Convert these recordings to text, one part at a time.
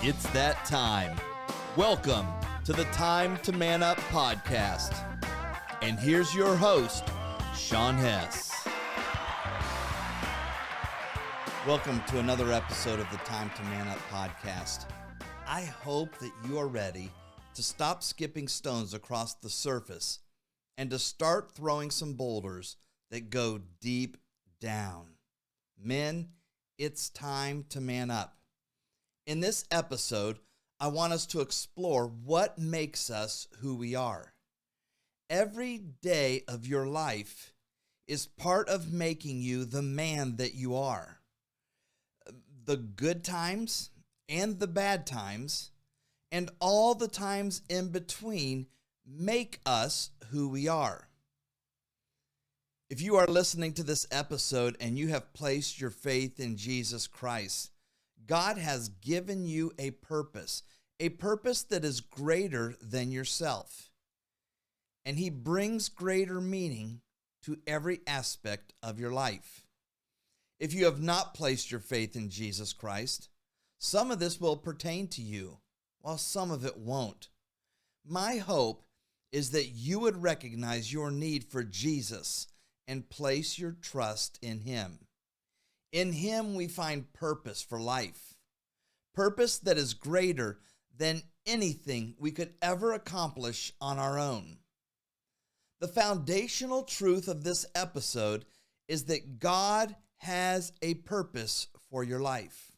It's that time. Welcome to the Time to Man Up podcast. And here's your host, Sean Hess. Welcome to another episode of the Time to Man Up podcast. I hope that you are ready to stop skipping stones across the surface and to start throwing some boulders that go deep down. Men, it's time to man up. In this episode, I want us to explore what makes us who we are. Every day of your life is part of making you the man that you are. The good times and the bad times and all the times in between make us who we are. If you are listening to this episode and you have placed your faith in Jesus Christ, God has given you a purpose that is greater than yourself. And He brings greater meaning to every aspect of your life. If you have not placed your faith in Jesus Christ, some of this will pertain to you, while some of it won't. My hope is that you would recognize your need for Jesus and place your trust in Him. In Him we find purpose for life, purpose that is greater than anything we could ever accomplish on our own. The foundational truth of this episode is that God has a purpose for your life.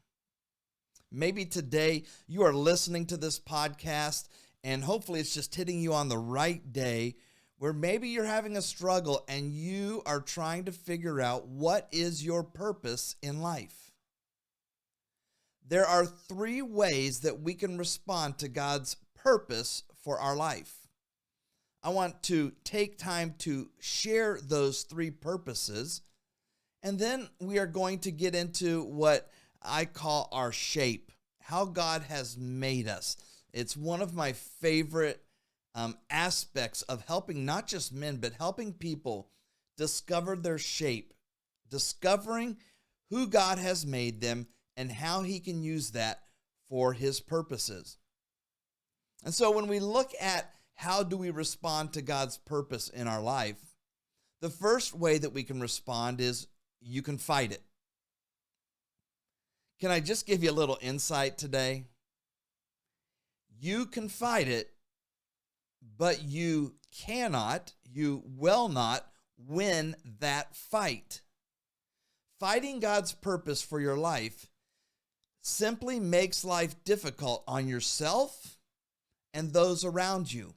Maybe today you are listening to this podcast and hopefully it's just hitting you on the right day where maybe you're having a struggle and you are trying to figure out what is your purpose in life. There are three ways that we can respond to God's purpose for our life. I want to take time to share those three purposes, and then we are going to get into what I call our shape, how God has made us. It's one of my favorite aspects of helping not just men, but helping people discover their shape, discovering who God has made them and how He can use that for His purposes. And so when we look at how do we respond to God's purpose in our life, the first way that we can respond is you can fight it. Can I just give you a little insight today? You can fight it, but you will not win that fight. Fighting God's purpose for your life simply makes life difficult on yourself and those around you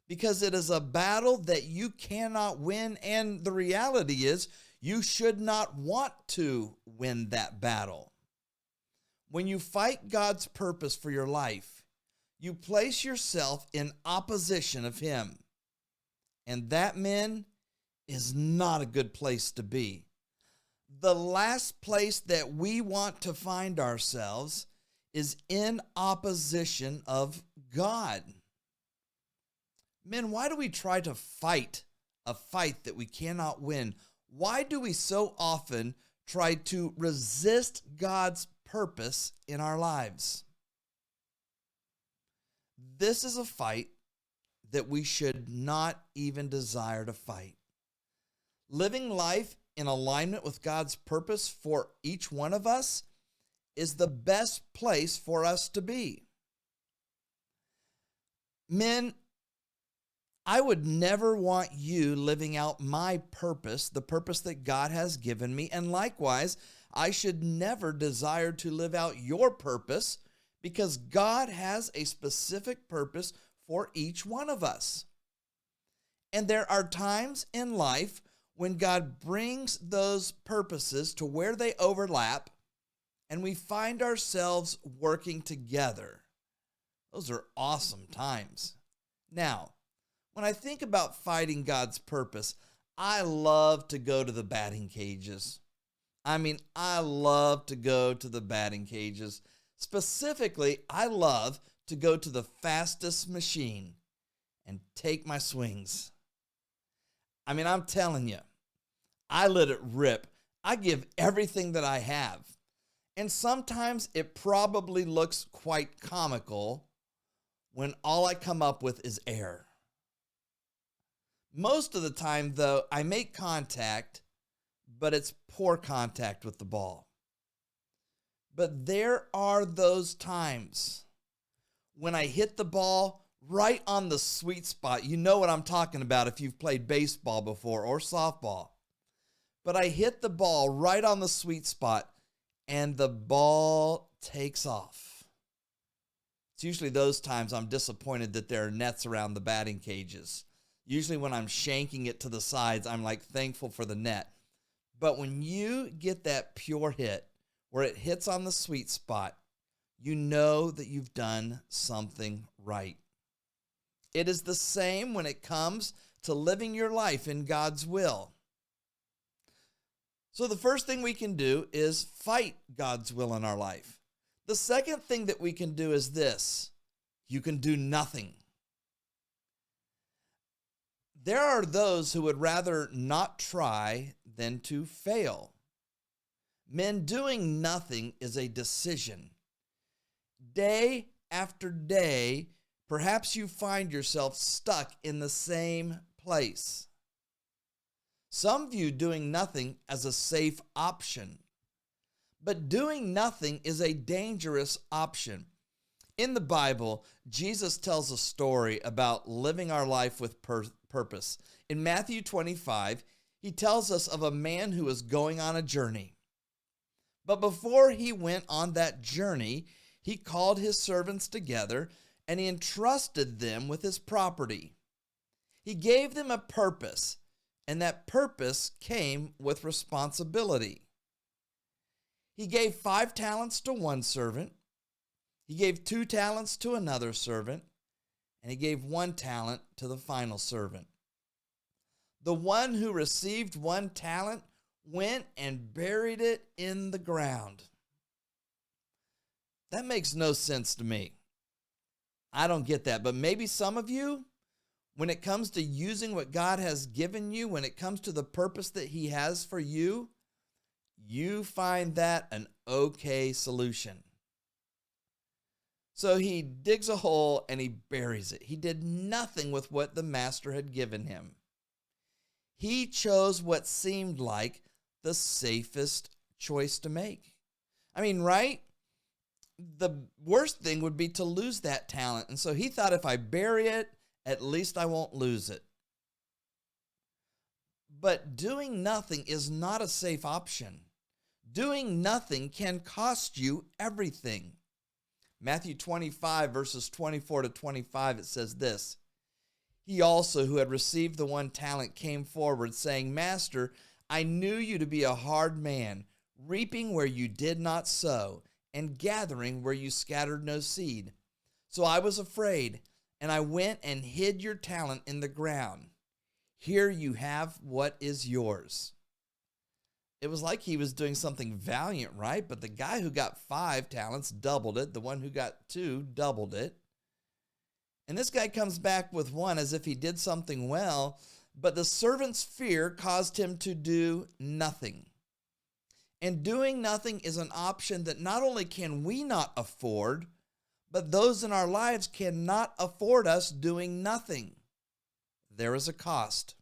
because it is a battle that you cannot win, and the reality is you should not want to win that battle. When you fight God's purpose for your life, you place yourself in opposition of Him. And that, men, is not a good place to be. The last place that we want to find ourselves is in opposition of God. Men, why do we try to fight a fight that we cannot win? Why do we so often try to resist God's purpose in our lives? This is a fight that we should not even desire to fight. Living life in alignment with God's purpose for each one of us is the best place for us to be. Men, I would never want you living out my purpose, the purpose that God has given me, and likewise, I should never desire to live out your purpose, because God has a specific purpose for each one of us. And there are times in life when God brings those purposes to where they overlap and we find ourselves working together. Those are awesome times. Now, when I think about fighting God's purpose, I love to go to the batting cages. I love to go to the batting cages. Specifically, I love to go to the fastest machine and take my swings. I'm telling you, I let it rip. I give everything that I have. And sometimes it probably looks quite comical when all I come up with is air. Most of the time, though, I make contact, but it's poor contact with the ball. But there are those times when I hit the ball right on the sweet spot. You know what I'm talking about if you've played baseball before or softball. But I hit the ball right on the sweet spot and the ball takes off. It's usually those times I'm disappointed that there are nets around the batting cages. Usually when I'm shanking it to the sides, I'm like thankful for the net. But when you get that pure hit where it hits on the sweet spot, you know that you've done something right. It is the same when it comes to living your life in God's will. So the first thing we can do is fight God's will in our life. The second thing that we can do is this: you can do nothing. There are those who would rather not try than to fail. Men, doing nothing is a decision. Day after day, perhaps you find yourself stuck in the same place. Some view doing nothing as a safe option, but doing nothing is a dangerous option. In the Bible, Jesus tells a story about living our life with purpose. In Matthew 25, he tells us of a man who was going on a journey. But before he went on that journey, he called his servants together and he entrusted them with his property. He gave them a purpose, and that purpose came with responsibility. He gave 5 talents to one servant, he gave 2 talents to another servant, and he gave 1 talent to the final servant. The one who received 1 talent went and buried it in the ground. That makes no sense to me. I don't get that, but maybe some of you, when it comes to using what God has given you, when it comes to the purpose that he has for you, you find that an okay solution. So he digs a hole and he buries it. He did nothing with what the master had given him. He chose what seemed like the safest choice to make. I mean, right? The worst thing would be to lose that talent. And so he thought, if I bury it, at least I won't lose it. But doing nothing is not a safe option. Doing nothing can cost you everything. Matthew 25, verses 24 to 25, it says this: He also, who had received the 1 talent, came forward, saying, Master, I knew you to be a hard man, reaping where you did not sow, and gathering where you scattered no seed. So I was afraid, and I went and hid your talent in the ground. Here you have what is yours. It was like he was doing something valiant, right? But the guy who got 5 talents doubled it. The one who got 2 doubled it. And this guy comes back with 1 as if he did something well, but the servant's fear caused him to do nothing. And doing nothing is an option that not only can we not afford, but those in our lives cannot afford us doing nothing. There is a cost.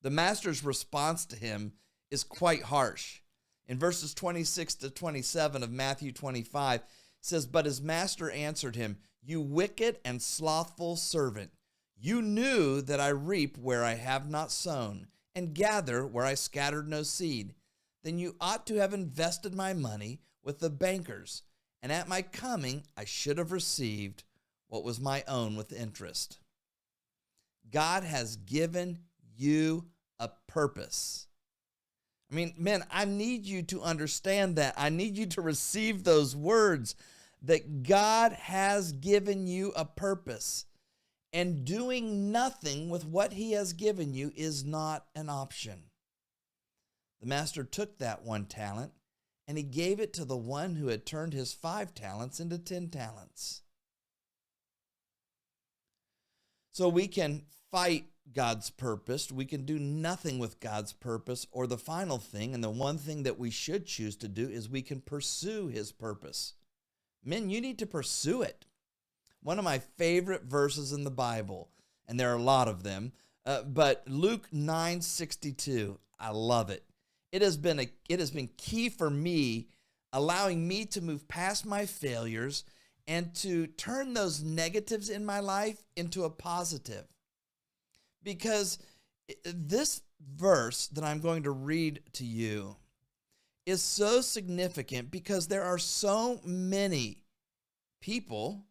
The master's response to him is quite harsh. In verses 26 to 27 of Matthew 25, it says, But his master answered him, You wicked and slothful servant, you knew that I reap where I have not sown, and gather where I scattered no seed. Then you ought to have invested my money with the bankers, and at my coming I should have received what was my own with interest. God has given you a purpose. I mean, men, I need you to understand that. I need you to receive those words that God has given you a purpose. And doing nothing with what he has given you is not an option. The master took that 1 talent and he gave it to the one who had turned his 5 talents into 10 talents. So we can fight God's purpose. We can do nothing with God's purpose. Or the final thing, and the one thing that we should choose to do, is we can pursue his purpose. Men, you need to pursue it. One of my favorite verses in the Bible, and there are a lot of them, but Luke 9:62, I love it. It has been key for me, allowing me to move past my failures and to turn those negatives in my life into a positive. Because this verse that I'm going to read to you is so significant, because there are so many people,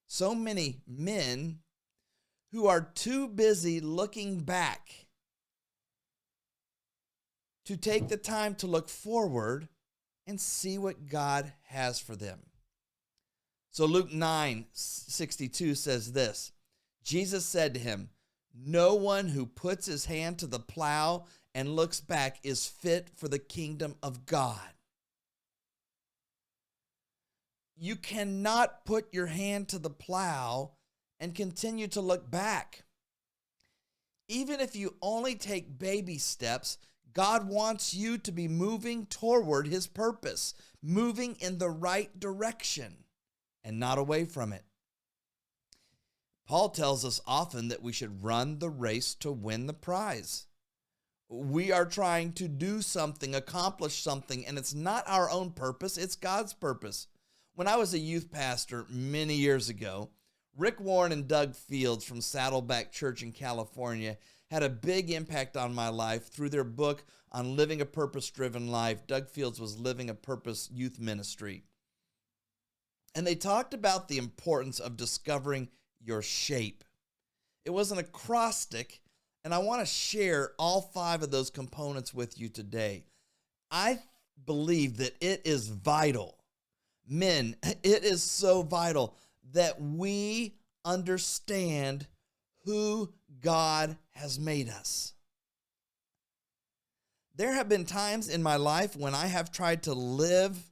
so many men who are too busy looking back to take the time to look forward and see what God has for them. So Luke 9:62 says this: Jesus said to him, "No one who puts his hand to the plow and looks back is fit for the kingdom of God." You cannot put your hand to the plow and continue to look back. Even if you only take baby steps, God wants you to be moving toward his purpose, moving in the right direction and not away from it. Paul tells us often that we should run the race to win the prize. We are trying to do something, accomplish something, and it's not our own purpose, it's God's purpose. When I was a youth pastor many years ago, Rick Warren and Doug Fields from Saddleback Church in California had a big impact on my life through their book on living a purpose-driven life. Doug Fields was Living a Purpose Youth Ministry. And they talked about the importance of discovering your shape. It was an acrostic, and I want to share all 5 of those components with you today. I believe that it is vital. Men, it is so vital that we understand who God has made us. There have been times in my life when I have tried to live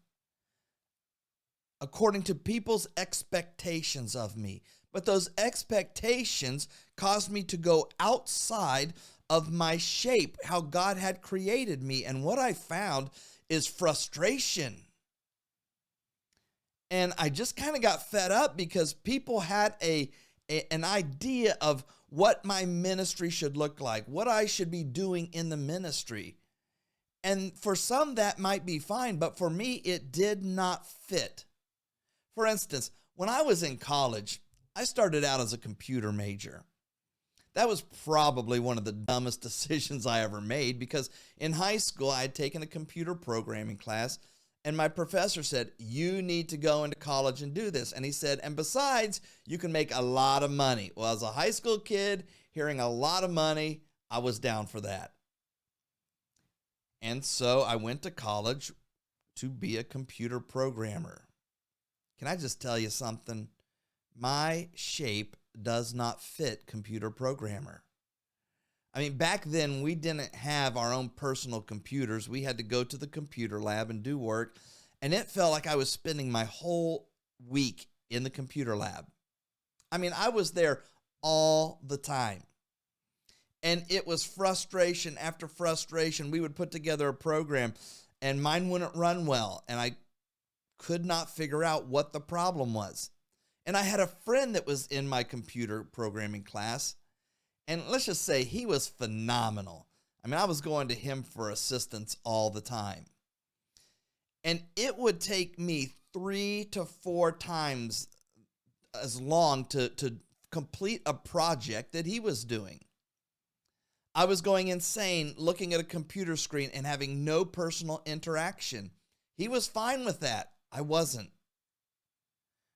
according to people's expectations of me, but those expectations caused me to go outside of my shape, how God had created me. And what I found is frustration. And I just kind of got fed up because people had an idea of what my ministry should look like, what I should be doing in the ministry. And for some, that might be fine, but for me, it did not fit. For instance, when I was in college, I started out as a computer major. That was probably one of the dumbest decisions I ever made, because in high school, I had taken a computer programming class, and my professor said, "You need to go into college and do this." And he said, "And besides, you can make a lot of money." Well, as a high school kid, hearing a lot of money, I was down for that. And so I went to college to be a computer programmer. Can I just tell you something? My shape does not fit computer programmer. I mean, back then, we didn't have our own personal computers. We had to go to the computer lab and do work, and it felt like I was spending my whole week in the computer lab. I mean, I was there all the time, and it was frustration after frustration. We would put together a program, and mine wouldn't run well, and I could not figure out what the problem was. And I had a friend that was in my computer programming class, and let's just say he was phenomenal. I mean, I was going to him for assistance all the time. And it would take me 3 to 4 times as long to complete a project that he was doing. I was going insane looking at a computer screen and having no personal interaction. He was fine with that. I wasn't.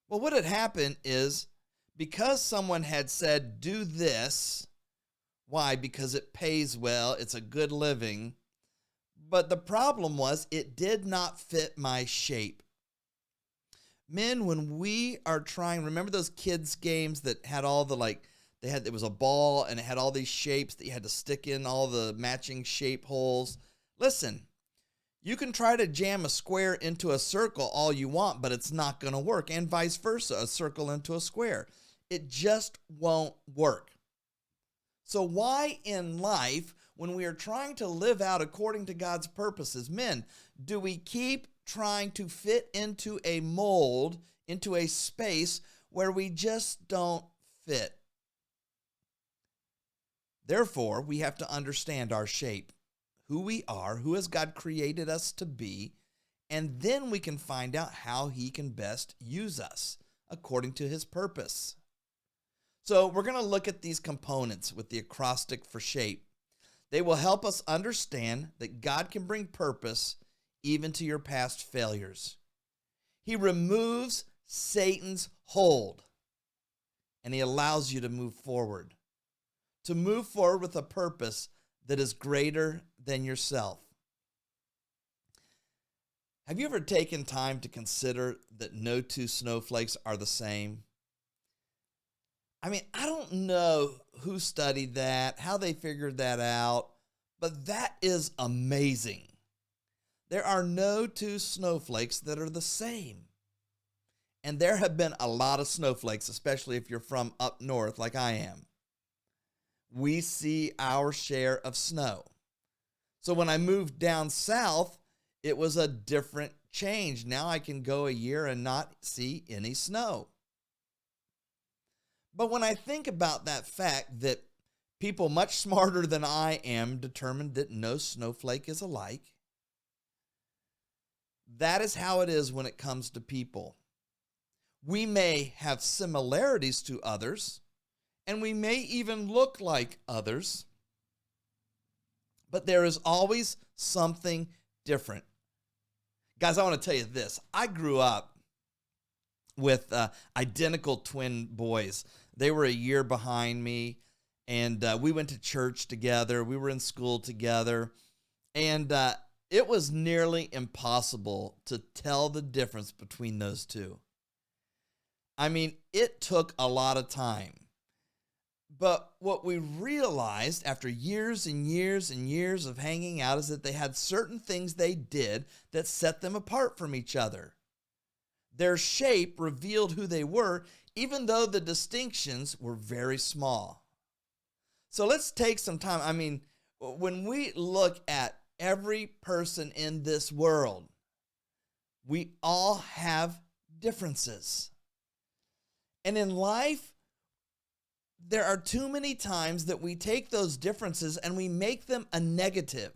Well, what had happened is, because someone had said, "Do this," why? Because it pays well, it's a good living. But the problem was, it did not fit my shape. Men, when we are trying, remember those kids' games that had all the, it was a ball and it had all these shapes that you had to stick in all the matching shape holes? Listen, you can try to jam a square into a circle all you want, but it's not going to work, and vice versa, a circle into a square. It just won't work. So why in life, when we are trying to live out according to God's purposes, men, do we keep trying to fit into a mold, into a space where we just don't fit? Therefore, we have to understand our shape, who we are, who has God created us to be, and then we can find out how he can best use us according to his purpose. So we're going to look at these components with the acrostic for SHAPE. They will help us understand that God can bring purpose even to your past failures. He removes Satan's hold, and he allows you to move forward with a purpose that is greater than yourself. Have you ever taken time to consider that no two snowflakes are the same? I mean, I don't know who studied that, how they figured that out, but that is amazing. There are no two snowflakes that are the same. And there have been a lot of snowflakes, especially if you're from up north like I am. We see our share of snow. So when I moved down south, it was a different change. Now I can go a year and not see any snow. But when I think about that fact that people much smarter than I am determined that no snowflake is alike, that is how it is when it comes to people. We may have similarities to others, and we may even look like others, but there is always something different. Guys, I want to tell you this. I grew up with identical twin boys. They were a year behind me, and we went to church together. We were in school together, and it was nearly impossible to tell the difference between those two. I mean, it took a lot of time. But what we realized after years and years and years of hanging out is that they had certain things they did that set them apart from each other. Their shape revealed who they were, even though the distinctions were very small. So let's take some time. I mean, when we look at every person in this world, we all have differences. And in life, there are too many times that we take those differences and we make them a negative.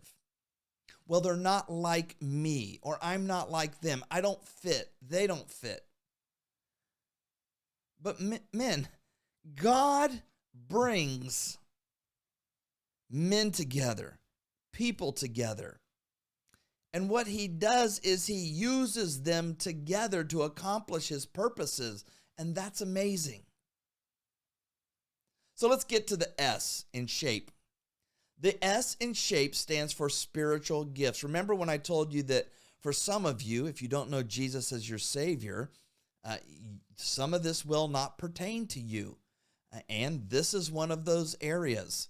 Well, they're not like me, or I'm not like them. I don't fit. They don't fit. But men, God brings men together, people together. And what he does is he uses them together to accomplish his purposes. And that's amazing. So let's get to the S in SHAPE. The S in SHAPE stands for spiritual gifts. Remember when I told you that for some of you, if you don't know Jesus as your Savior, some of this will not pertain to you. And this is one of those areas.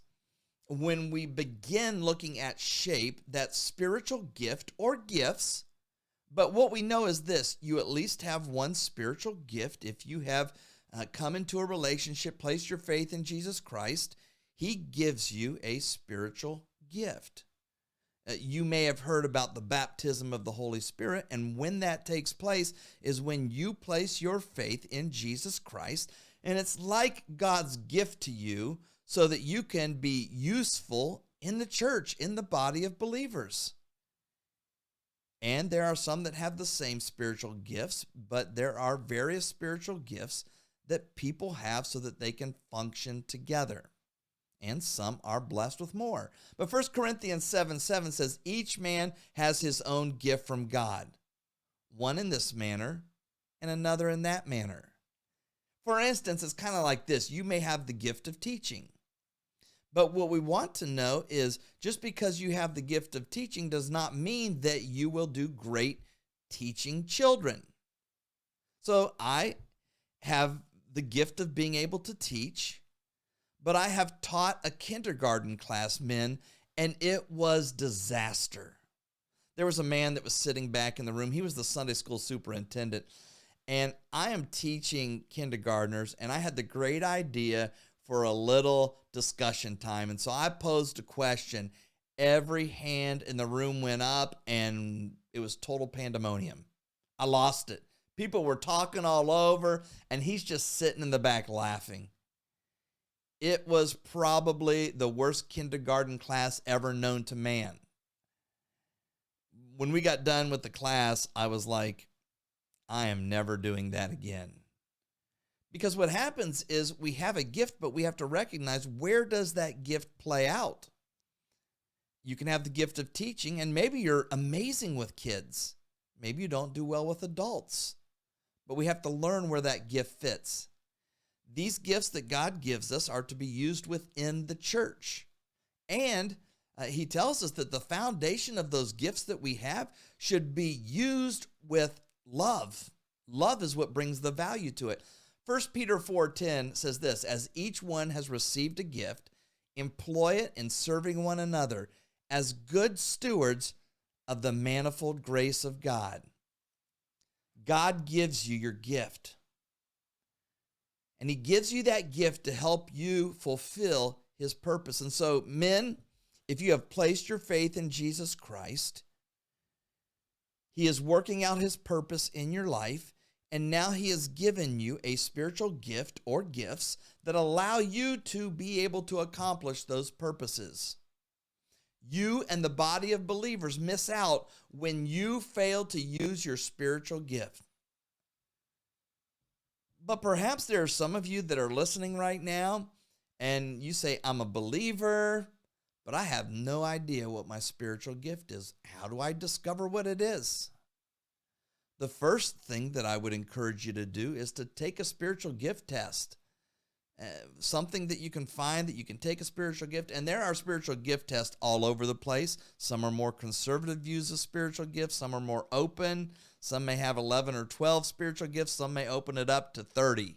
When we begin looking at SHAPE, that's spiritual gift or gifts. But what we know is this: you at least have one spiritual gift if you have come into a relationship, place your faith in Jesus Christ. He gives you a spiritual gift. You may have heard about the baptism of the Holy Spirit, and when that takes place is when you place your faith in Jesus Christ, and it's like God's gift to you so that you can be useful in the church, in the body of believers. And there are some that have the same spiritual gifts, but there are various spiritual gifts that people have so that they can function together. And some are blessed with more. But 1 Corinthians 7:7 says, each man has his own gift from God, one in this manner and another in that manner. For instance, it's kind of like this. You may have the gift of teaching. But what we want to know is just because you have the gift of teaching does not mean that you will do great teaching children. So I have the gift of being able to teach, but I have taught a kindergarten class, men, and it was disaster. There was a man that was sitting back in the room. He was the Sunday school superintendent, and I am teaching kindergartners, and I had the great idea for a little discussion time. And so I posed a question. Every hand in the room went up, and it was total pandemonium. I lost it. People were talking all over, and he's just sitting in the back laughing. It was probably the worst kindergarten class ever known to man. When we got done with the class, I was like, I am never doing that again. Because what happens is we have a gift, but we have to recognize, where does that gift play out? You can have the gift of teaching, and maybe you're amazing with kids. Maybe you don't do well with adults. But we have to learn where that gift fits. These gifts that God gives us are to be used within the church. And he tells us that the foundation of those gifts that we have should be used with love. Love is what brings the value to it. 1 Peter 4:10 says this, as each one has received a gift, employ it in serving one another as good stewards of the manifold grace of God. God gives you your gift. And he gives you that gift to help you fulfill his purpose. And so, men, if you have placed your faith in Jesus Christ, he is working out his purpose in your life, and now he has given you a spiritual gift or gifts that allow you to be able to accomplish those purposes. You and the body of believers miss out when you fail to use your spiritual gift. But perhaps there are some of you that are listening right now, and you say, I'm a believer, but I have no idea what my spiritual gift is. How do I discover what it is? The first thing that I would encourage you to do is to take a spiritual gift test. Something that you can find that you can take a spiritual gift. And there are spiritual gift tests all over the place. Some are more conservative views of spiritual gifts. Some are more open. Some may have 11 or 12 spiritual gifts. Some may open it up to 30.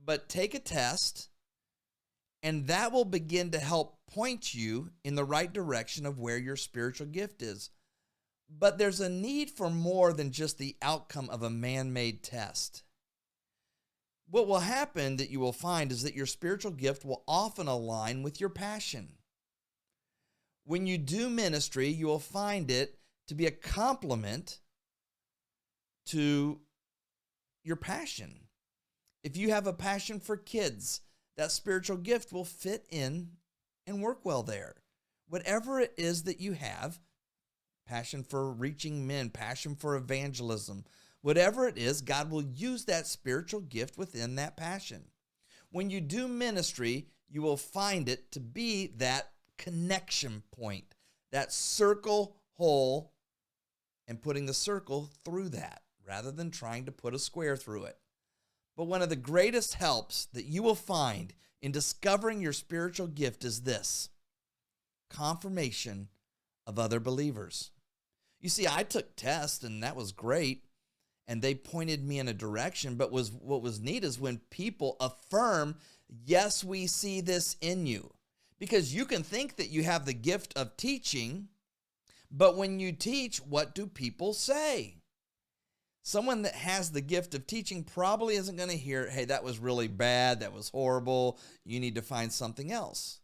But take a test, and that will begin to help point you in the right direction of where your spiritual gift is. But there's a need for more than just the outcome of a man-made test. What will happen that you will find is that your spiritual gift will often align with your passion. When you do ministry, you will find it to be a complement to your passion. If you have a passion for kids, that spiritual gift will fit in and work well there. Whatever it is that you have, passion for reaching men, passion for evangelism, whatever it is, God will use that spiritual gift within that passion. When you do ministry, you will find it to be that connection point, that circle hole, and putting the circle through that rather than trying to put a square through it. But one of the greatest helps that you will find in discovering your spiritual gift is this: confirmation of other believers. You see, I took tests, and that was great, and they pointed me in a direction, but what was neat is when people affirm, yes, we see this in you. Because you can think that you have the gift of teaching, but when you teach, what do people say? Someone that has the gift of teaching probably isn't going to hear, hey, that was really bad, that was horrible, you need to find something else.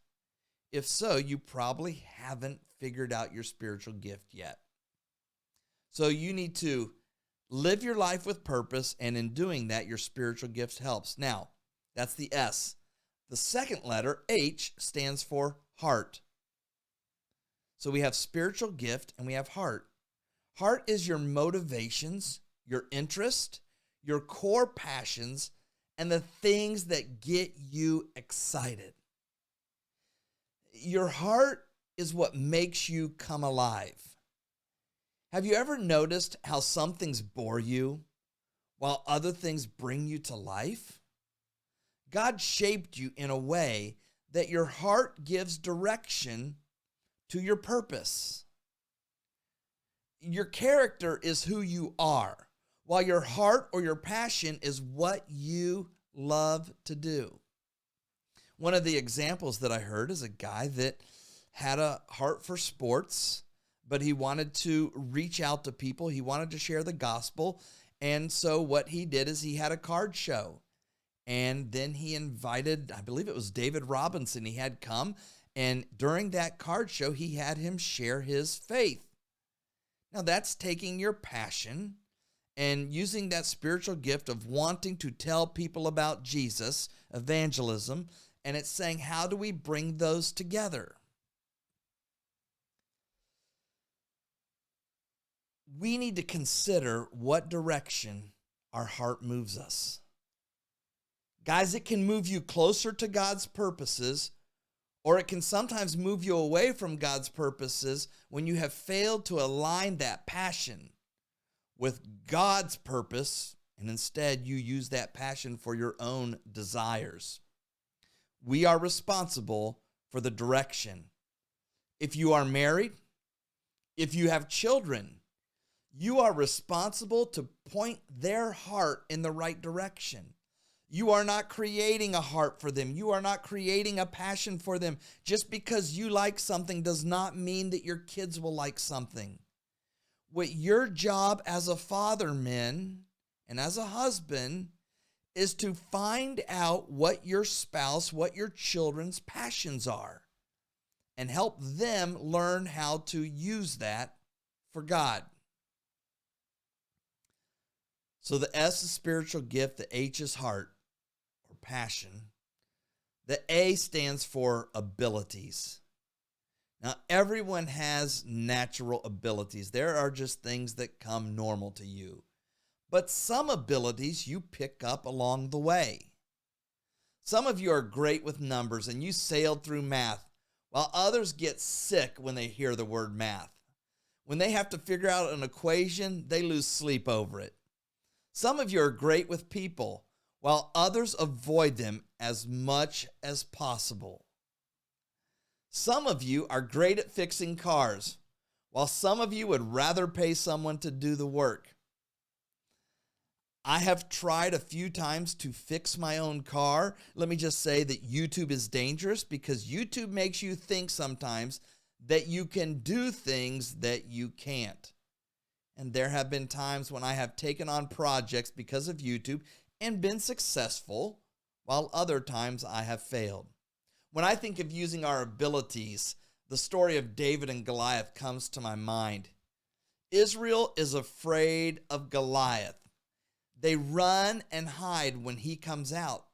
If so, you probably haven't figured out your spiritual gift yet. So you need to live your life with purpose, and in doing that, your spiritual gift helps. Now, that's the S. The second letter, H, stands for heart. So we have spiritual gift and we have heart. Heart is your motivations, your interest, your core passions, and the things that get you excited. Your heart is what makes you come alive. Have you ever noticed how some things bore you while other things bring you to life? God shaped you in a way that your heart gives direction to your purpose. Your character is who you are, while your heart or your passion is what you love to do. One of the examples that I heard is a guy that had a heart for sports, but he wanted to reach out to people. He wanted to share the gospel. And so what he did is he had a card show. And then he invited, I believe it was David Robinson, he had come. And during that card show, he had him share his faith. Now, that's taking your passion and using that spiritual gift of wanting to tell people about Jesus, evangelism, and it's saying, how do we bring those together? We need to consider what direction our heart moves us. Guys, it can move you closer to God's purposes, or it can sometimes move you away from God's purposes when you have failed to align that passion with God's purpose, and instead you use that passion for your own desires. We are responsible for the direction. If you are married, if you have children, you are responsible to point their heart in the right direction. You are not creating a heart for them. You are not creating a passion for them. Just because you like something does not mean that your kids will like something. What your job as a father, men, and as a husband, is to find out what your spouse, what your children's passions are, and help them learn how to use that for God. So the S is spiritual gift, the H is heart or passion. The A stands for abilities. Now, everyone has natural abilities. There are just things that come normal to you. But some abilities you pick up along the way. Some of you are great with numbers and you sailed through math, while others get sick when they hear the word math. When they have to figure out an equation, they lose sleep over it. Some of you are great with people, while others avoid them as much as possible. Some of you are great at fixing cars, while some of you would rather pay someone to do the work. I have tried a few times to fix my own car. Let me just say that YouTube is dangerous because YouTube makes you think sometimes that you can do things that you can't. And there have been times when I have taken on projects because of YouTube and been successful, while other times I have failed. When I think of using our abilities, the story of David and Goliath comes to my mind. Israel is afraid of Goliath. They run and hide when he comes out.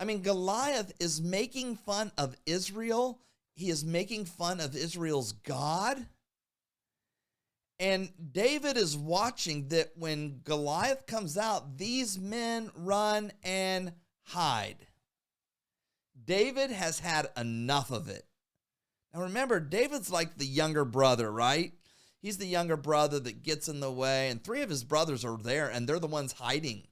I mean, Goliath is making fun of Israel. He is making fun of Israel's God. And David is watching that when Goliath comes out, these men run and hide. David has had enough of it. Now remember, David's like the younger brother, right? He's the younger brother that gets in the way, and three of his brothers are there, and they're the ones hiding.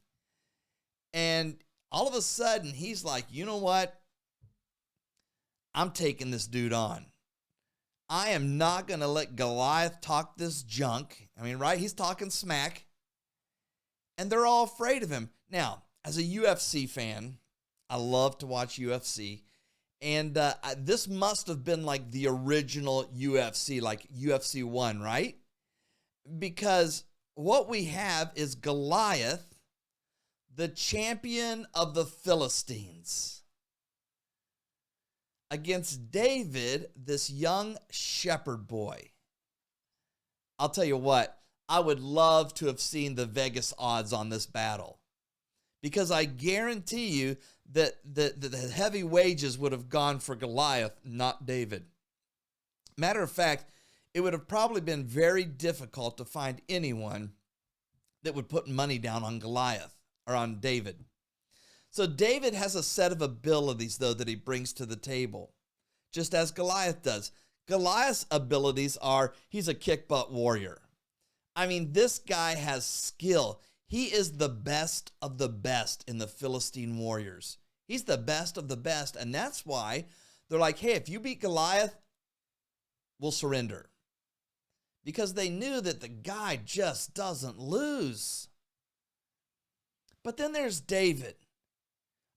And all of a sudden, he's like, you know what? I'm taking this dude on. I am not going to let Goliath talk this junk. I mean, right? He's talking smack. And they're all afraid of him. Now, as a UFC fan, I love to watch UFC. And this must have been like the original UFC, like UFC 1, right? Because what we have is Goliath, the champion of the Philistines, against David, this young shepherd boy. I'll tell you what, I would love to have seen the Vegas odds on this battle, because I guarantee you that the heavy wages would have gone for Goliath, not David. Matter of fact, it would have probably been very difficult to find anyone that would put money down on Goliath or on David. So David has a set of abilities, though, that he brings to the table, just as Goliath does. Goliath's abilities are, he's a kick-butt warrior. I mean, this guy has skill. He is the best of the best in the Philistine warriors. He's the best of the best, and that's why they're like, hey, if you beat Goliath, we'll surrender. Because they knew that the guy just doesn't lose. But then there's David.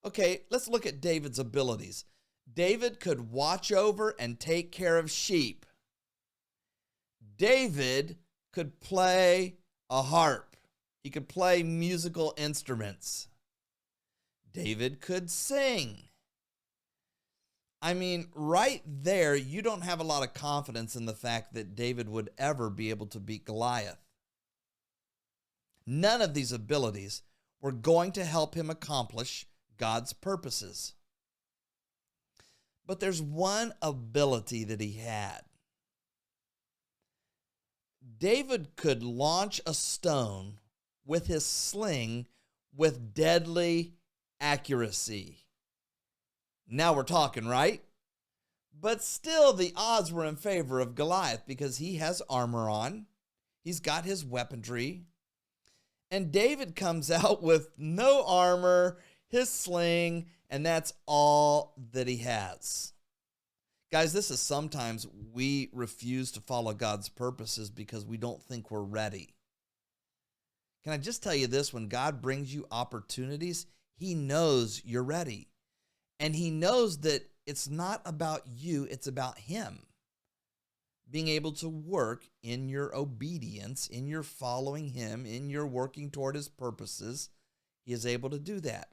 Okay, let's look at David's abilities. David could watch over and take care of sheep. David could play a harp. He could play musical instruments. David could sing. I mean, right there, you don't have a lot of confidence in the fact that David would ever be able to beat Goliath. None of these abilities were going to help him accomplish God's purposes. But there's one ability that he had. David could launch a stone with his sling with deadly accuracy. Now we're talking, right? But still, the odds were in favor of Goliath because he has armor on. He's got his weaponry. And David comes out with no armor, his sling, and that's all that he has. Guys, this is sometimes we refuse to follow God's purposes because we don't think we're ready. Can I just tell you this? When God brings you opportunities, he knows you're ready. And he knows that it's not about you, it's about him. Being able to work in your obedience, in your following him, in your working toward his purposes, he is able to do that.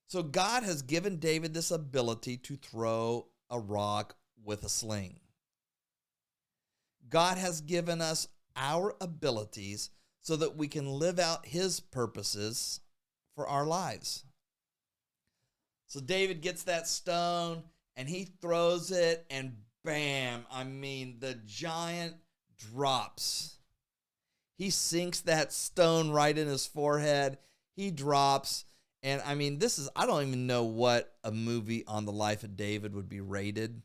So God has given David this ability to throw a rock with a sling. God has given us our abilities so that we can live out his purposes for our lives. So David gets that stone and he throws it and bam, I mean, the giant drops. He sinks that stone right in his forehead. He drops. And I mean, I don't even know what a movie on the life of David would be rated,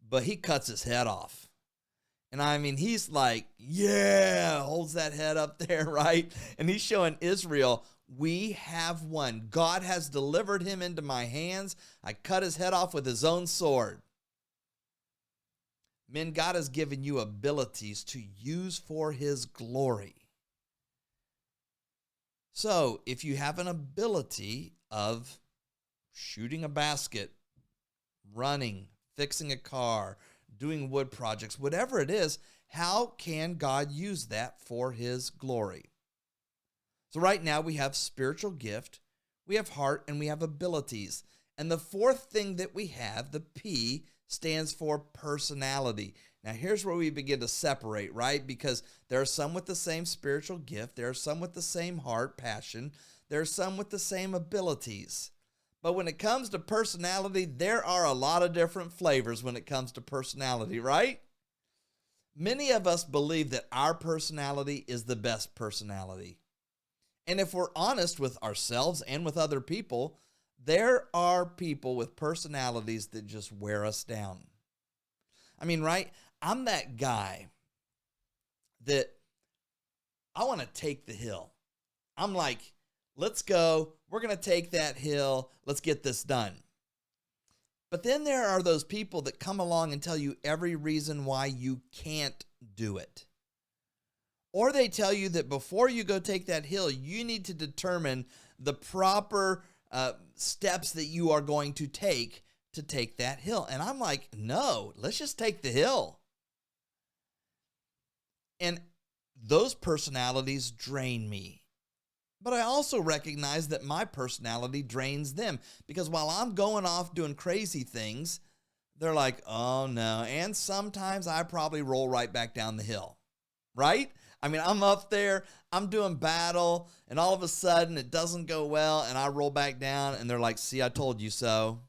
but he cuts his head off. And I mean, he's like, yeah, holds that head up there, right? And he's showing Israel, we have won. God has delivered him into my hands. I cut his head off with his own sword. Men, God has given you abilities to use for his glory. So if you have an ability of shooting a basket, running, fixing a car, doing wood projects, whatever it is, how can God use that for his glory? So right now we have spiritual gift, we have heart, and we have abilities. And the fourth thing that we have, the P, stands for personality. Now here's where we begin to separate, right? Because there are some with the same spiritual gift, there are some with the same heart, passion, there are some with the same abilities. But when it comes to personality, there are a lot of different flavors when it comes to personality, right? Many of us believe that our personality is the best personality. And if we're honest with ourselves and with other people, there are people with personalities that just wear us down. I mean, right? I'm that guy that I want to take the hill. I'm like, let's go. We're going to take that hill. Let's get this done. But then there are those people that come along and tell you every reason why you can't do it. Or they tell you that before you go take that hill, you need to determine the proper steps that you are going to take that hill. And I'm like, no, let's just take the hill. And those personalities drain me. But I also recognize that my personality drains them, because while I'm going off doing crazy things, they're like, oh no. And sometimes I probably roll right back down the hill, right? I mean, I'm up there, I'm doing battle, and all of a sudden it doesn't go well, and I roll back down, and they're like, see, I told you so.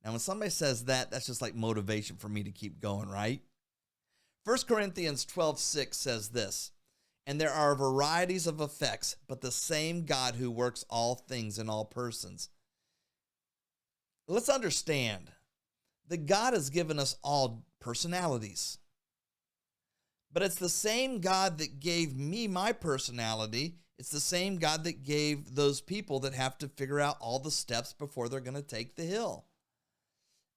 Now, when somebody says that, that's just like motivation for me to keep going, right? 1 Corinthians 12:6 says this, and there are varieties of effects, but the same God who works all things in all persons. Let's understand that God has given us all personalities. But it's the same God that gave me my personality. It's the same God that gave those people that have to figure out all the steps before they're going to take the hill.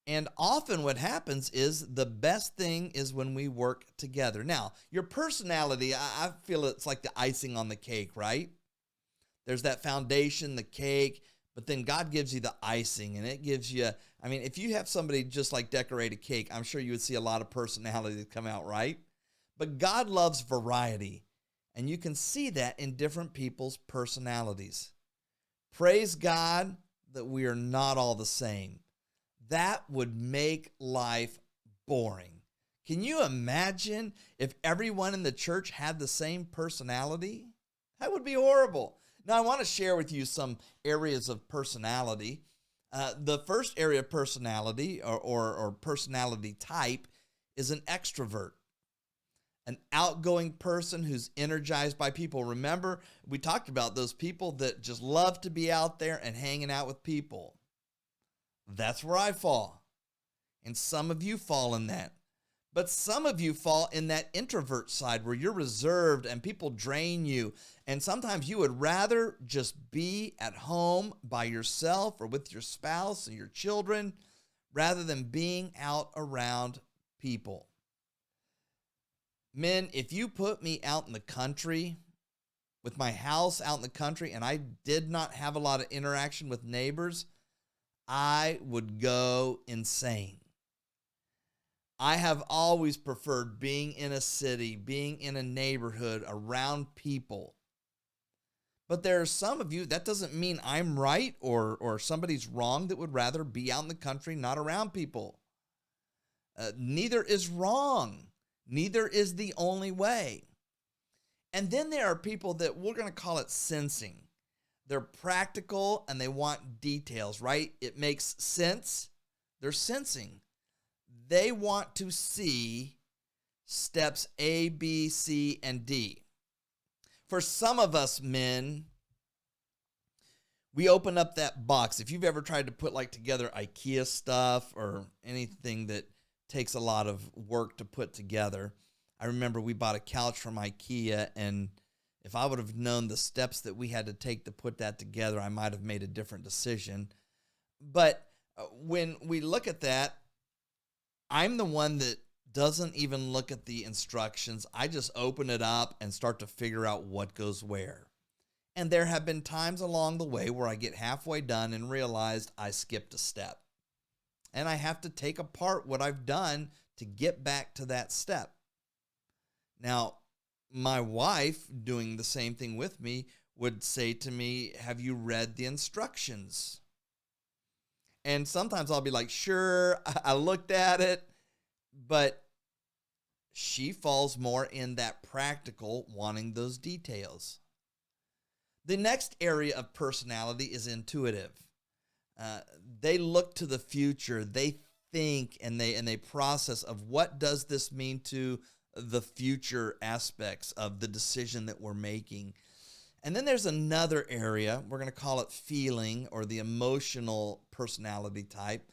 And often what happens is the best thing is when we work together. Now, your personality, I feel it's like the icing on the cake, right? There's that foundation, the cake, but then God gives you the icing, and it gives you, I mean, if you have somebody just like decorate a cake, I'm sure you would see a lot of personality come out, right? But God loves variety, and you can see that in different people's personalities. Praise God that we are not all the same. That would make life boring. Can you imagine if everyone in the church had the same personality? That would be horrible. Now, I want to share with you some areas of personality. The first area of personality or personality type is an extrovert, an outgoing person who's energized by people. Remember, we talked about those people that just love to be out there and hanging out with people. That's where I fall. And some of you fall in that. But some of you fall in that introvert side where you're reserved and people drain you. And sometimes you would rather just be at home by yourself or with your spouse and your children rather than being out around people. Men, if you put me out in the country with my house out in the country and I did not have a lot of interaction with neighbors, I would go insane. I have always preferred being in a city, being in a neighborhood around people. But there are some of you, that doesn't mean I'm right or somebody's wrong that would rather be out in the country, not around people. Neither is wrong. Neither is the only way. And then there are people that we're going to call it sensing. They're practical and they want details, right? It makes sense. They're sensing. They want to see steps A, B, C, and D. For some of us men, we open up that box. If you've ever tried to put together IKEA stuff or anything that takes a lot of work to put together. I remember we bought a couch from IKEA, and if I would have known the steps that we had to take to put that together, I might have made a different decision. But when we look at that, I'm the one that doesn't even look at the instructions. I just open it up and start to figure out what goes where. And there have been times along the way where I get halfway done and realized I skipped a step. And I have to take apart what I've done to get back to that step. Now, my wife, doing the same thing with me, would say to me, "Have you read the instructions?" And sometimes I'll be like, "Sure, I looked at it," but she falls more in that practical, wanting those details. The next area of personality is intuitive. They look to the future. They think and they process of what does this mean to the future aspects of the decision that we're making. And then there's another area, we're going to call it feeling or the emotional personality type.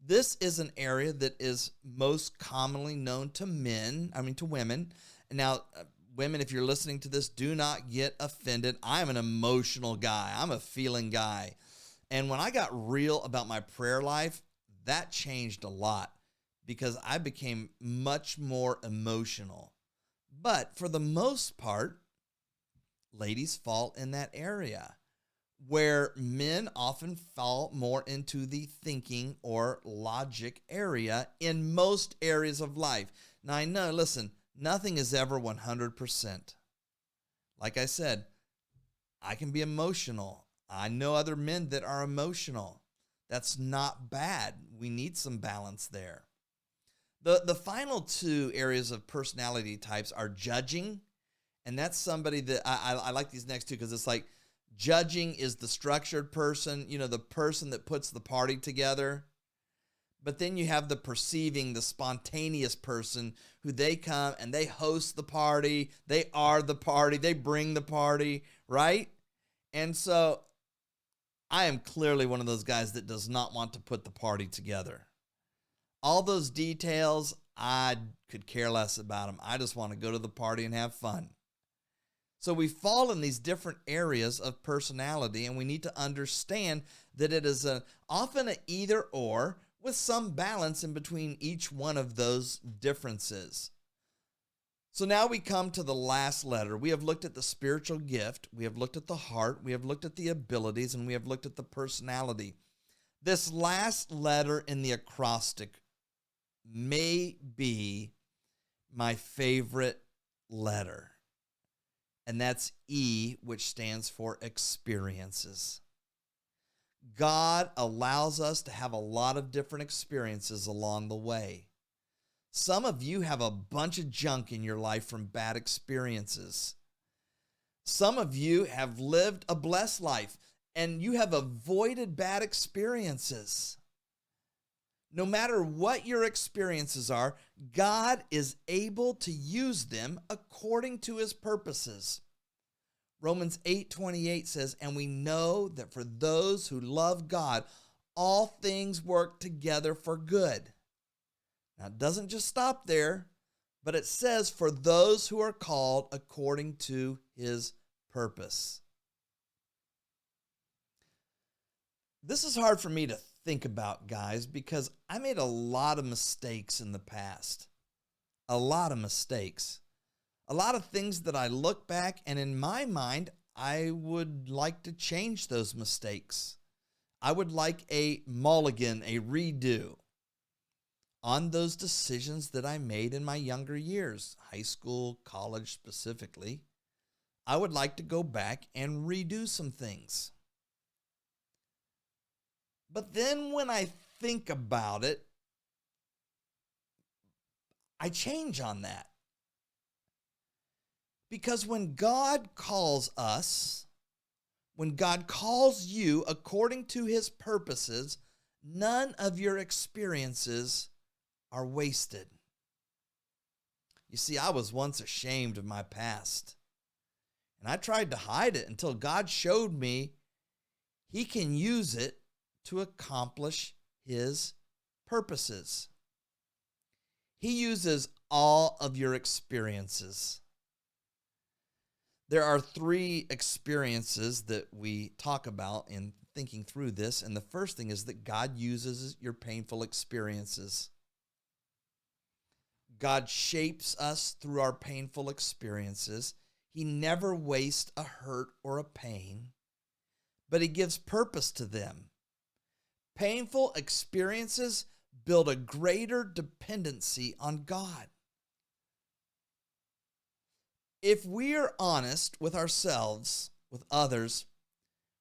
This is an area that is most commonly known to women. Now, women, if you're listening to this, do not get offended. I'm an emotional guy. I'm a feeling guy. And when I got real about my prayer life, that changed a lot because I became much more emotional. But for the most part, ladies fall in that area where men often fall more into the thinking or logic area in most areas of life. Now, I know, listen, nothing is ever 100%. Like I said, I can be emotional. I know other men that are emotional. That's not bad. We need some balance there. The final two areas of personality types are judging, and that's somebody that I like these next two because it's like judging is the structured person, the person that puts the party together. But then you have the perceiving, the spontaneous person who they come and they host the party. They are the party. They bring the party, right? And so I am clearly one of those guys that does not want to put the party together. All those details, I could care less about them. I just want to go to the party and have fun. So we fall in these different areas of personality, and we need to understand that it is often an either or with some balance in between each one of those differences. So now we come to the last letter. We have looked at the spiritual gift, we have looked at the heart, we have looked at the abilities, and we have looked at the personality. This last letter in the acrostic may be my favorite letter, and that's E, which stands for experiences. God allows us to have a lot of different experiences along the way. Some of you have a bunch of junk in your life from bad experiences. Some of you have lived a blessed life and you have avoided bad experiences. No matter what your experiences are, God is able to use them according to his purposes. Romans 8:28 says, "And we know that for those who love God, all things work together for good." Now, it doesn't just stop there, but it says, "For those who are called according to his purpose." This is hard for me to think about, guys, because I made a lot of mistakes in the past. A lot of mistakes. A lot of things that I look back and in my mind, I would like to change those mistakes. I would like a mulligan, a redo on those decisions that I made in my younger years, high school, college specifically. I would like to go back and redo some things. But then when I think about it, I change on that. Because when God calls us, when God calls you according to his purposes, none of your experiences are wasted. You see, I was once ashamed of my past, and I tried to hide it until God showed me he can use it to accomplish his purposes. He uses all of your experiences. There are 3 experiences that we talk about in thinking through this, and the first thing is that God uses your painful experiences. God shapes us through our painful experiences. He never wastes a hurt or a pain, but he gives purpose to them. Painful experiences build a greater dependency on God. If we are honest with ourselves, with others,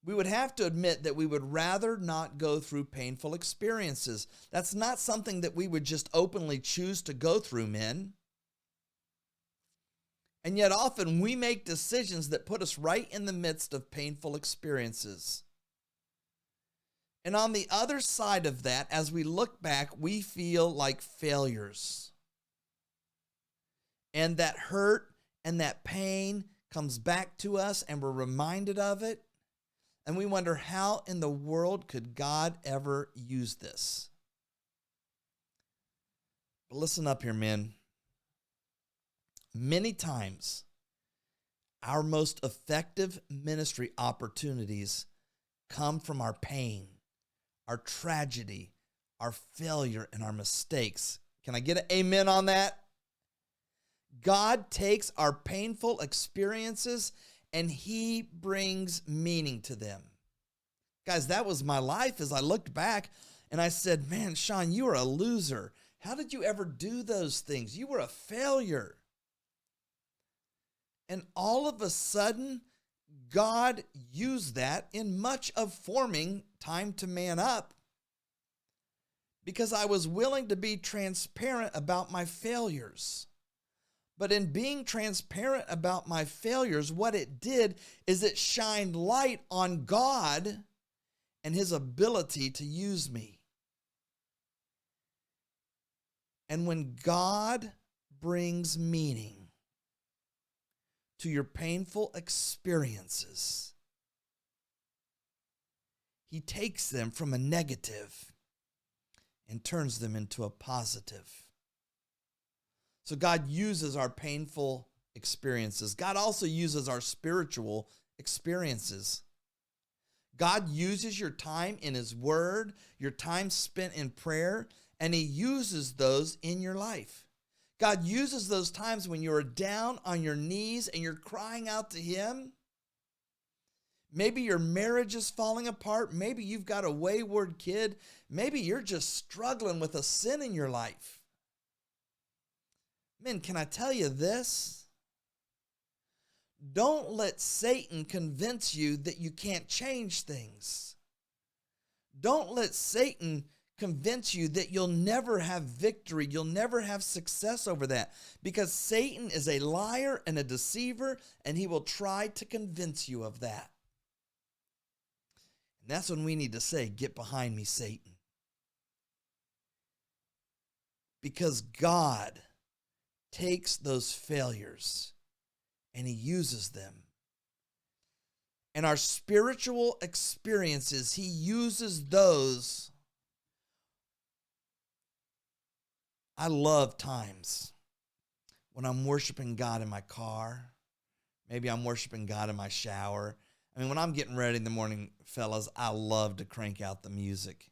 we would have to admit that we would rather not go through painful experiences. That's not something that we would just openly choose to go through, men. And yet often we make decisions that put us right in the midst of painful experiences. And on the other side of that, as we look back, we feel like failures. And that hurt and that pain comes back to us and we're reminded of it. And we wonder, how in the world could God ever use this? But listen up here, men. Many times, our most effective ministry opportunities come from our pain, our tragedy, our failure, and our mistakes. Can I get an amen on that? God takes our painful experiences and he brings meaning to them. Guys, that was my life as I looked back and I said, man, Sean, you are a loser. How did you ever do those things? You were a failure. And all of a sudden, God used that in much of forming Time to Man Up because I was willing to be transparent about my failures. But in being transparent about my failures, what it did is it shined light on God and his ability to use me. And when God brings meaning to your painful experiences, he takes them from a negative and turns them into a positive. So God uses our painful experiences. God also uses our spiritual experiences. God uses your time in his word, your time spent in prayer, and he uses those in your life. God uses those times when you're down on your knees and you're crying out to him. Maybe your marriage is falling apart. Maybe you've got a wayward kid. Maybe you're just struggling with a sin in your life. Men, can I tell you this? Don't let Satan convince you that you can't change things. Don't let Satan convince you that you'll never have victory. You'll never have success over that, because Satan is a liar and a deceiver, and he will try to convince you of that. And that's when we need to say, get behind me, Satan. Because God takes those failures and he uses them. And our spiritual experiences, he uses those. I love times when I'm worshiping God in my car. Maybe I'm worshiping God in my shower. I mean, when I'm getting ready in the morning, fellas, I love to crank out the music.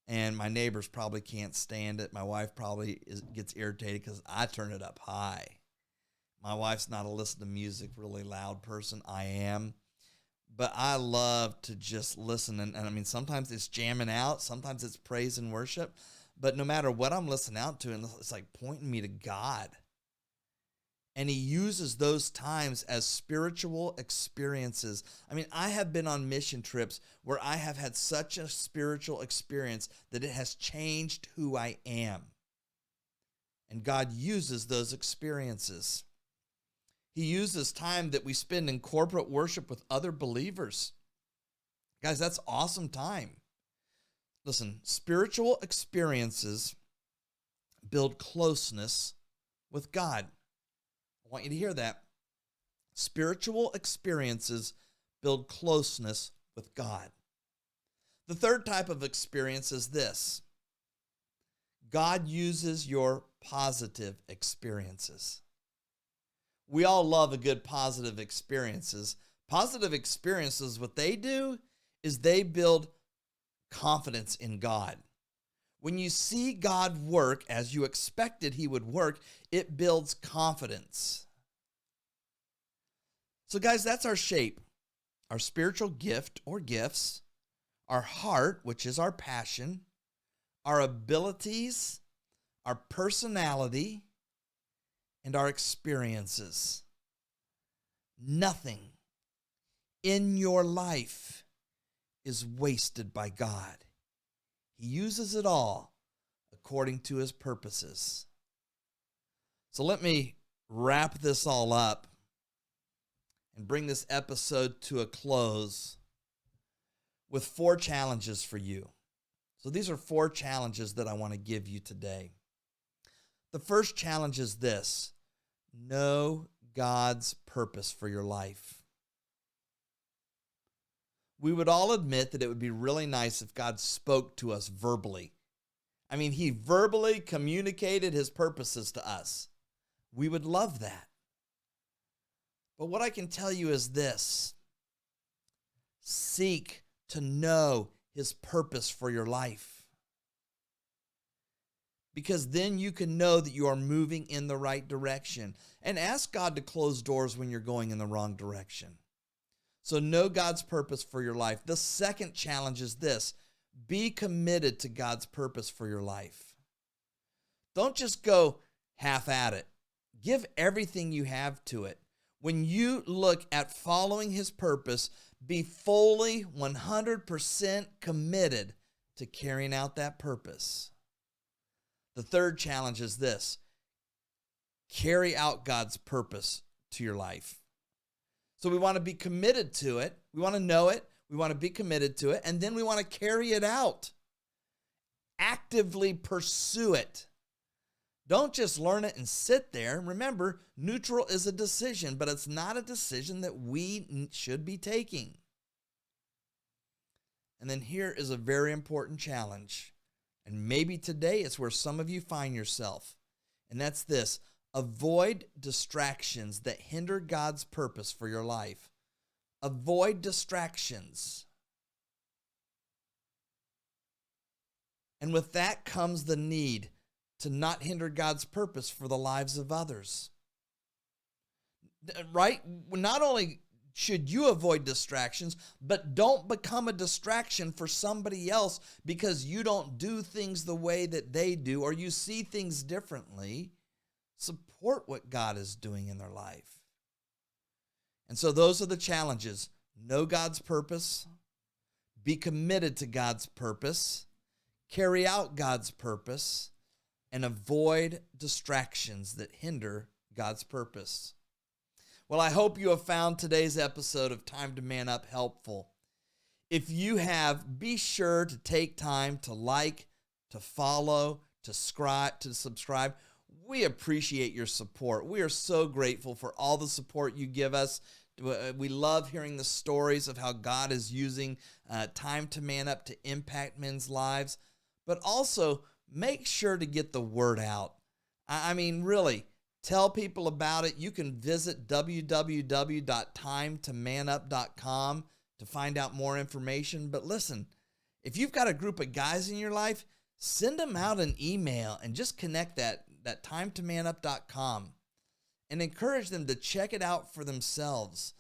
And my neighbors probably can't stand it. My wife probably gets irritated because I turn it up high. My wife's not a listen to music really loud person. I am. But I love to just listen. And I mean, sometimes it's jamming out. Sometimes it's praise and worship. But no matter what I'm listening out to, it's like pointing me to God. And he uses those times as spiritual experiences. I mean, I have been on mission trips where I have had such a spiritual experience that it has changed who I am. And God uses those experiences. He uses time that we spend in corporate worship with other believers. Guys, that's awesome time. Listen, spiritual experiences build closeness with God. I want you to hear that. Spiritual experiences build closeness with God. The third type of experience is this. God uses your positive experiences. We all love a good positive experiences. Positive experiences, what they do is they build confidence in God. When you see God work as you expected he would work, it builds confidence. So guys, that's our S.H.A.P.E, our spiritual gift or gifts, our heart, which is our passion, our abilities, our personality, and our experiences. Nothing in your life is wasted by God. He uses it all according to his purposes. So let me wrap this all up and bring this episode to a close with 4 challenges for you. So these are 4 challenges that I want to give you today. The first challenge is this: know God's purpose for your life. We would all admit that it would be really nice if God spoke to us verbally. I mean, he verbally communicated his purposes to us. We would love that. But what I can tell you is this: seek to know his purpose for your life. Because then you can know that you are moving in the right direction. And ask God to close doors when you're going in the wrong direction. So know God's purpose for your life. The second challenge is this: be committed to God's purpose for your life. Don't just go half at it. Give everything you have to it. When you look at following his purpose, be fully 100% committed to carrying out that purpose. The third challenge is this: carry out God's purpose to your life. So we want to be committed to it. We want to know it. We want to be committed to it. And then we want to carry it out. Actively pursue it. Don't just learn it and sit there. Remember, neutral is a decision, but it's not a decision that we should be taking. And then here is a very important challenge. And maybe today it's where some of you find yourself. And that's this: avoid distractions that hinder God's purpose for your life. Avoid distractions. And with that comes the need to not hinder God's purpose for the lives of others. Right? Not only should you avoid distractions, but don't become a distraction for somebody else because you don't do things the way that they do or you see things differently. Support what God is doing in their life. And so those are the challenges. Know God's purpose, be committed to God's purpose, carry out God's purpose, and avoid distractions that hinder God's purpose. Well, I hope you have found today's episode of Time to Man Up helpful. If you have, be sure to take time to like, to follow, to subscribe. We appreciate your support. We are so grateful for all the support you give us. We love hearing the stories of how God is using Time to Man Up to impact men's lives. But also, make sure to get the word out. I mean, really, tell people about it. You can visit www.timetomananup.com to find out more information. But listen, if you've got a group of guys in your life, send them out an email and just connect that timetomananup.com and encourage them to check it out for themselves.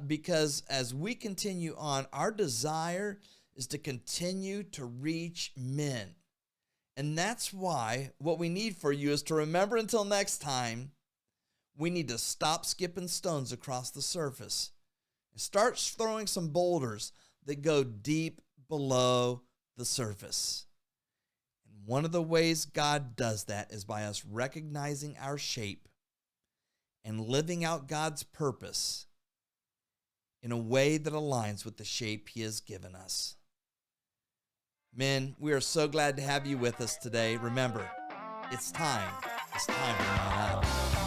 Because as we continue on, our desire is to continue to reach men. And that's why what we need for you is to remember until next time, we need to stop skipping stones across the surface and start throwing some boulders that go deep below the surface. And one of the ways God does that is by us recognizing our shape and living out God's purpose in a way that aligns with the shape He has given us. Men, we are so glad to have you with us today. Remember, it's time to man up.